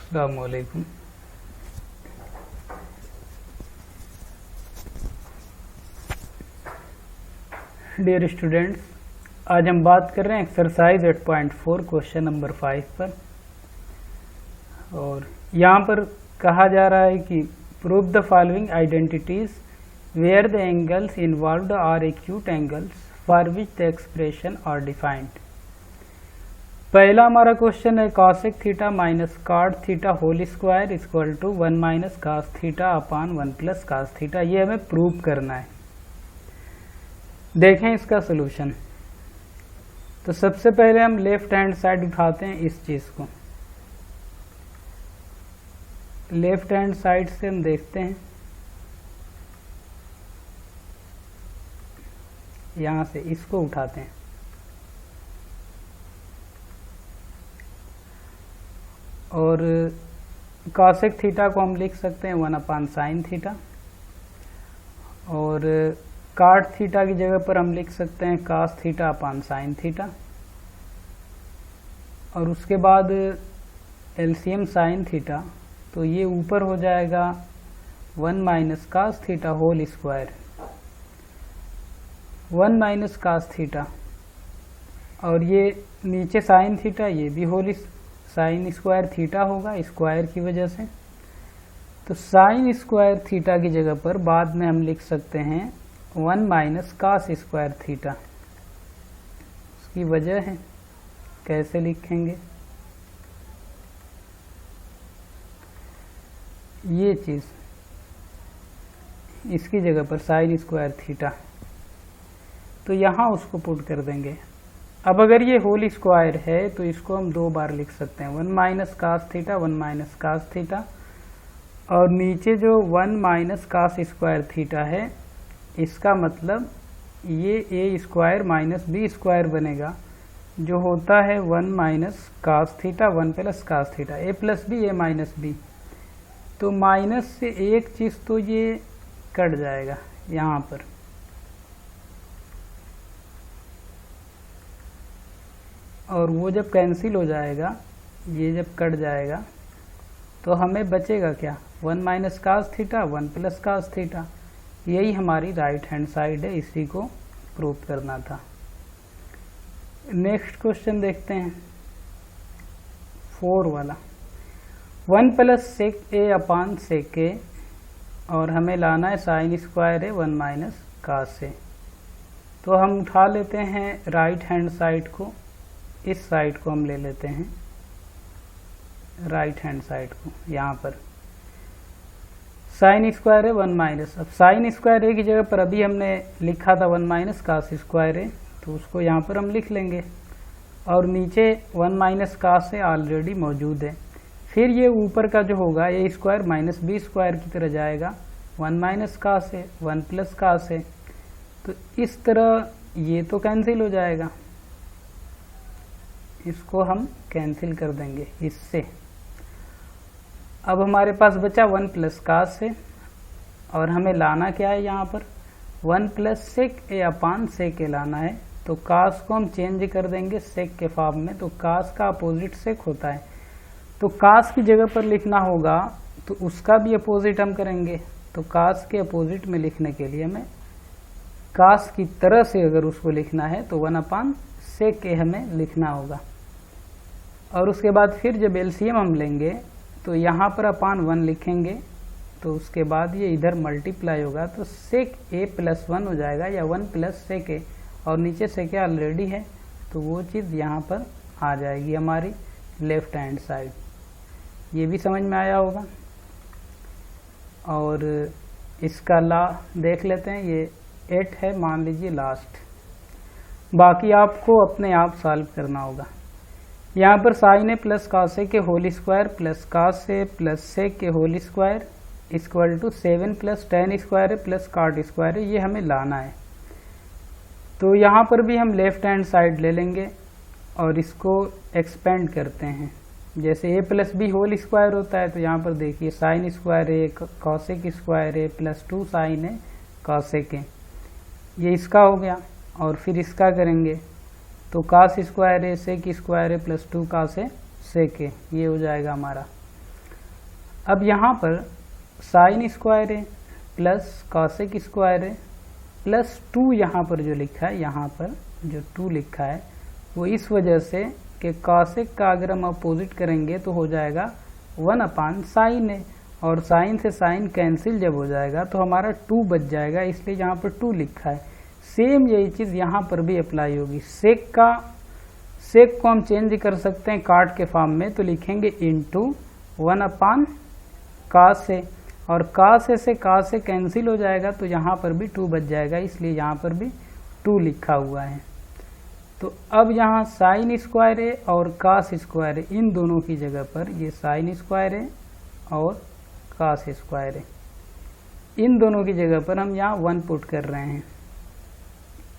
अस्सलाम वालेकुम। Dear students, आज हम बात कर रहे हैं एक्सरसाइज 8.4 क्वेश्चन नंबर 5 पर। और यहाँ पर कहा जा रहा है कि prove the following identities where the angles involved are acute angles for which the expression are defined. पहला हमारा क्वेश्चन है cosec theta minus cot theta whole square equal to 1 minus cos theta upon 1 plus cos theta. ये हमें prove करना है। देखें इसका solution. तो सबसे पहले हम लेफ्ट हैंड साइड उठाते हैं इस चीज को। लेफ्ट हैंड साइड से हम देखते हैं, यहां से इसको उठाते हैं और कॉसेक थीटा को हम लिख सकते हैं 1 अपान साइन थीटा, और कॉट थीटा की जगह पर हम लिख सकते हैं cos theta upon sine theta, और उसके बाद एलसीएम साइन थीटा, तो ये ऊपर हो जाएगा 1 minus cos theta whole square, 1 minus cos theta, और ये नीचे साइन थीटा, ये भी होल साइन स्क्वायर थीटा होगा स्क्वायर की वजह से। तो साइन स्क्वायर थीटा की जगह पर बाद में हम लिख सकते हैं 1 माइनस कास स्क्वायर थीटा। उसकी वजह है, कैसे लिखेंगे ये चीज, इसकी जगह पर साइन स्क्वायर थीटा, तो यहां उसको पुट कर देंगे। अब अगर ये होल स्क्वायर है तो इसको हम 2 बार लिख सकते हैं, 1 minus cos theta 1 minus cos theta, और नीचे जो 1 माइनस कास स्क्वायर थीटा है इसका मतलब ये A square minus B square बनेगा, जो होता है 1 minus cos theta 1 plus cos theta, A plus B A minus B. तो माइनस से एक चीज तो ये कट जाएगा यहाँ पर, और वो जब कैंसिल हो जाएगा, ये जब कट जाएगा तो हमें बचेगा क्या, 1 minus cos theta 1 plus cos theta. यही हमारी राइट हैंड साइड है, इसी को प्रूव करना था। नेक्स्ट क्वेश्चन देखते हैं 4 वाला। 1 प्लस सेक ए अपान सेक ए, और हमें लाना है साइन स्क्वायर है 1 माइनस कास से। तो हम उठा लेते हैं राइट हैंड साइड को, इस साइड को हम ले लेते हैं राइट हैंड साइड को। यहाँ पर साइन स्क्वायर है 1 माइनस, अब साइन स्क्वायर ए की जगह पर अभी हमने लिखा था 1 माइनस कास स्क्वायर है, तो उसको यहाँ पर हम लिख लेंगे, और नीचे 1 माइनस कास से ऑलरेडी मौजूद है। फिर ये ऊपर का जो होगा ए स्क्वायर माइनस बी स्क्वायर की तरह जाएगा, 1 माइनस कास है 1 प्लस कास है, तो इस तरह ये तो कैंसिल हो जाएगा, इसको हम कैंसिल कर देंगे इससे। अब हमारे पास बचा 1 प्लस कास से, और हमें लाना क्या है यहाँ पर 1 प्लस सेक ए अपान सेक ए लाना है। तो कास को हम चेंज कर देंगे सेक के फॉर्म में, तो कास का अपोजिट सेक होता है, तो कास की जगह पर लिखना होगा तो उसका भी अपोजिट हम करेंगे। तो कास के अपोजिट में लिखने के लिए हमें कास की तरह से अगर उसको लिखना है तो 1 अपान सेक ए हमें लिखना होगा, और उसके बाद फिर जब एलसीएम हम लेंगे तो यहाँ पर अपान 1 लिखेंगे, तो उसके बाद ये इधर मल्टीप्लाई होगा, तो सेक ए प्लस 1 हो जाएगा, या 1 प्लस सेक ए, और नीचे सेक ए ऑलरेडी है, तो वो चीज़ यहाँ पर आ जाएगी हमारी लेफ्ट हैंड साइड। ये भी समझ में आया होगा। और इसका ला देख लेते हैं, ये 8 है मान लीजिए लास्ट, बाकी आपको अपने आप सॉल्व करना होगा। यहाँ पर sign A plus cos A के whole square plus cos A plus sec के whole square equal to 7 plus ten square है प्लस कॉट स्क्वायर है, ये हमें लाना है। तो यहाँ पर भी हम लेफ्ट हैंड साइड ले लेंगे और इसको एक्सपेंड करते हैं। जैसे A plus B whole square होता है, तो यहाँ पर देखिए sine square A cosec square A plus 2 sine A cosec A, ये इसका हो गया। और फिर इसका करेंगे तो cos square A sec square A plus 2 cos A sec A, ये हो जाएगा हमारा। अब यहाँ पर साइन स्क्वायर है प्लस कॉसेक स्क्वायर है प्लस 2 यहाँ पर जो लिखा है, यहाँ पर जो 2 लिखा है वो इस वजह से कि कॉसेक का अगर हम अपोजिट करेंगे तो हो जाएगा 1/sin है, और साइन से साइन कैंसिल जब हो जाएगा तो हमारा 2 बच जाएगा, इसलिए यहाँ पर 2 लिखा है। सेम यही चीज़ यहाँ पर भी अप्लाई होगी। सेक को हम चेंज कर सकते हैं काट के फॉर्म में, तो लिखेंगे इंटू 1/cos है, और cos से cos से कैंसिल हो जाएगा तो यहाँ पर भी 2 बच जाएगा, इसलिए यहाँ पर भी 2 लिखा हुआ है। तो अब यहाँ साइन स्क्वायर है और cos स्क्वायर है, इन दोनों की जगह पर ये साइन स्क्वायर है और cos स्क्वायर है, इन दोनों की जगह पर हम यहाँ 1 पुट कर रहे हैं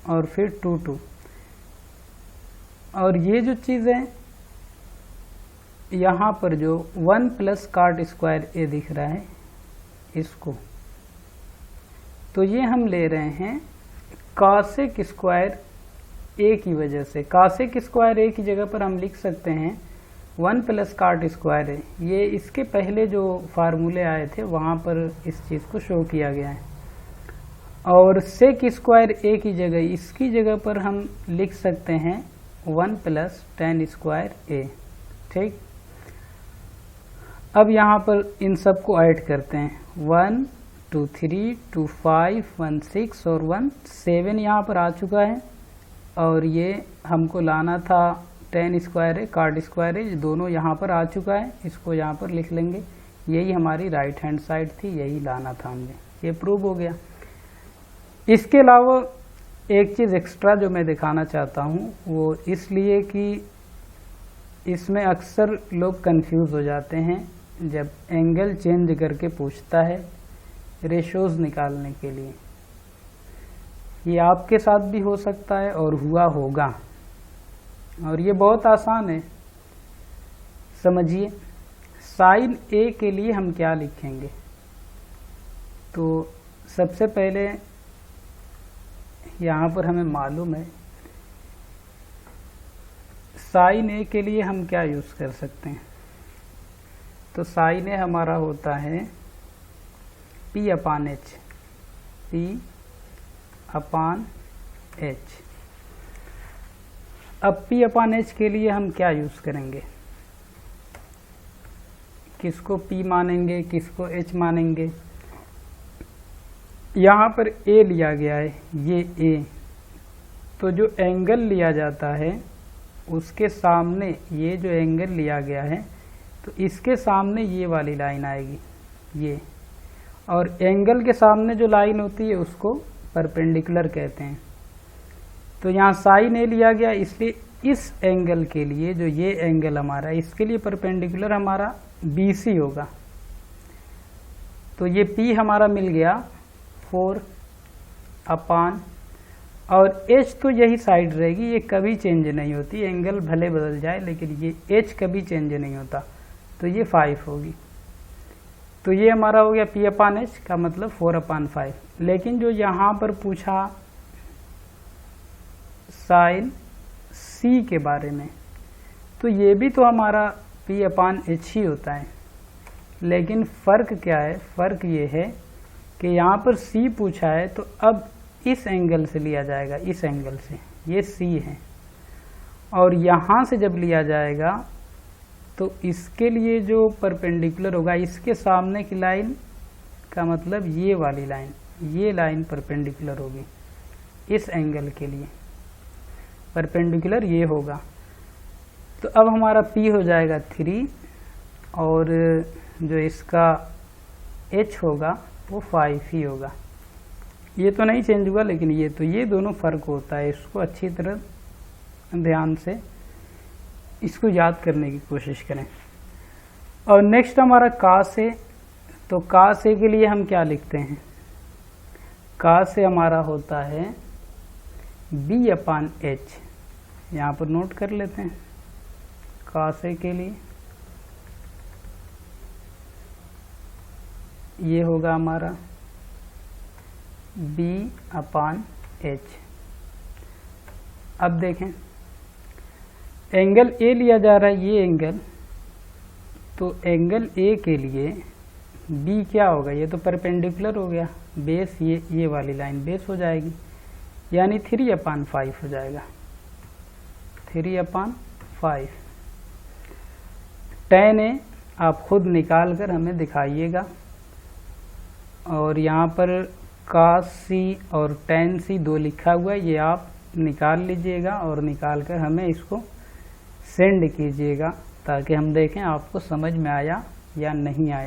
और फिर 2 और ये जो चीज़ है यहाँ पर जो 1 + cot स्क्वायर ए दिख रहा है इसको, तो ये हम ले रहे हैं कॉसेक स्क्वायर ए की वजह से। कॉसेक स्क्वायर ए की जगह पर हम लिख सकते हैं 1 + cot स्क्वायर है, ये इसके पहले जो फार्मूले आए थे वहाँ पर इस चीज़ को शो किया गया है। और सेक स्क्वायर ए की जगह, इसकी जगह पर हम लिख सकते हैं 1 + tan स्क्वायर ए। ठीक, अब यहाँ पर इन सब को ऐड करते हैं, 1 2 3 2 5 1 6 और 1 7 यहाँ पर आ चुका है, और ये हमको लाना था tan स्क्वायर है cot स्क्वायर है, दोनों यहाँ पर आ चुका है, इसको यहाँ पर लिख लेंगे। यही हमारी राइट हैंड साइड थी, यही लाना था हमने, ये प्रूव हो गया। इसके अलावा एक चीज़ एक्स्ट्रा जो मैं दिखाना चाहता हूँ वो इसलिए कि इसमें अक्सर लोग कंफ्यूज हो जाते हैं जब एंगल चेंज करके पूछता है रेशोज़ निकालने के लिए। ये आपके साथ भी हो सकता है और हुआ होगा, और ये बहुत आसान है, समझिए। साइन ए के लिए हम क्या लिखेंगे, तो सबसे पहले यहाँ पर हमें मालूम है साइन ए के लिए हम क्या यूज़ कर सकते हैं, तो साइन ए हमारा होता है P/H, P/H। अब P/H के लिए हम क्या यूज़ करेंगे, किसको P मानेंगे, किसको H मानेंगे। यहाँ पर A लिया गया है, ये A, तो जो एंगल लिया जाता है उसके सामने ये जो एंगल लिया गया है तो इसके सामने ये वाली लाइन आएगी, ये, और एंगल के सामने जो लाइन होती है उसको परपेंडिकुलर कहते हैं। तो यहाँ साइन ए लिया गया, इसलिए इस एंगल के लिए जो ये एंगल हमारा, इसके लिए परपेंडिकुलर हमारा BC होगा। तो ये P हमारा मिल गया 4 अपान, और H तो यही साइड रहेगी, ये कभी चेंज नहीं होती, एंगल भले बदल जाए लेकिन ये H कभी चेंज नहीं होता, तो ये 5 होगी। तो ये हमारा हो गया P/H का मतलब 4/5। लेकिन जो यहाँ पर पूछा साइन C के बारे में, तो ये भी तो हमारा P/H ही होता है, लेकिन फ़र्क क्या है, फ़र्क ये है कि यहाँ पर C पूछा है तो अब इस एंगल से लिया जाएगा, इस एंगल से, ये C है, और यहाँ से जब लिया जाएगा तो इसके लिए जो परपेंडिकुलर होगा, इसके सामने की लाइन का मतलब ये वाली लाइन, ये लाइन परपेंडिकुलर होगी इस एंगल के लिए, परपेंडिकुलर ये होगा। तो अब हमारा P हो जाएगा 3, और जो इसका H होगा वो 5 ही होगा। ये तो नहीं चेंज हुआ, लेकिन ये तो, ये दोनों फ़र्क होता है, इसको अच्छी तरह ध्यान से इसको याद करने की कोशिश करें। और नेक्स्ट हमारा cos है, तो cos ए के लिए हम क्या लिखते हैं, cos ए हमारा होता है B/H, यहाँ पर नोट कर लेते हैं। cos ए के लिए ये होगा हमारा B/H। अब देखें एंगल A लिया जा रहा है, ये एंगल, तो एंगल A के लिए बी क्या होगा, ये तो परपेंडिकुलर हो गया, बेस ये वाली लाइन बेस हो जाएगी, यानी 3/5 हो जाएगा, 3/5। tan A आप खुद निकाल कर हमें दिखाइएगा, और यहाँ पर cos C और tan C 2 लिखा हुआ है, ये आप निकाल लीजिएगा और निकाल कर हमें इसको सेंड कीजिएगा, ताकि हम देखें आपको समझ में आया या नहीं आया।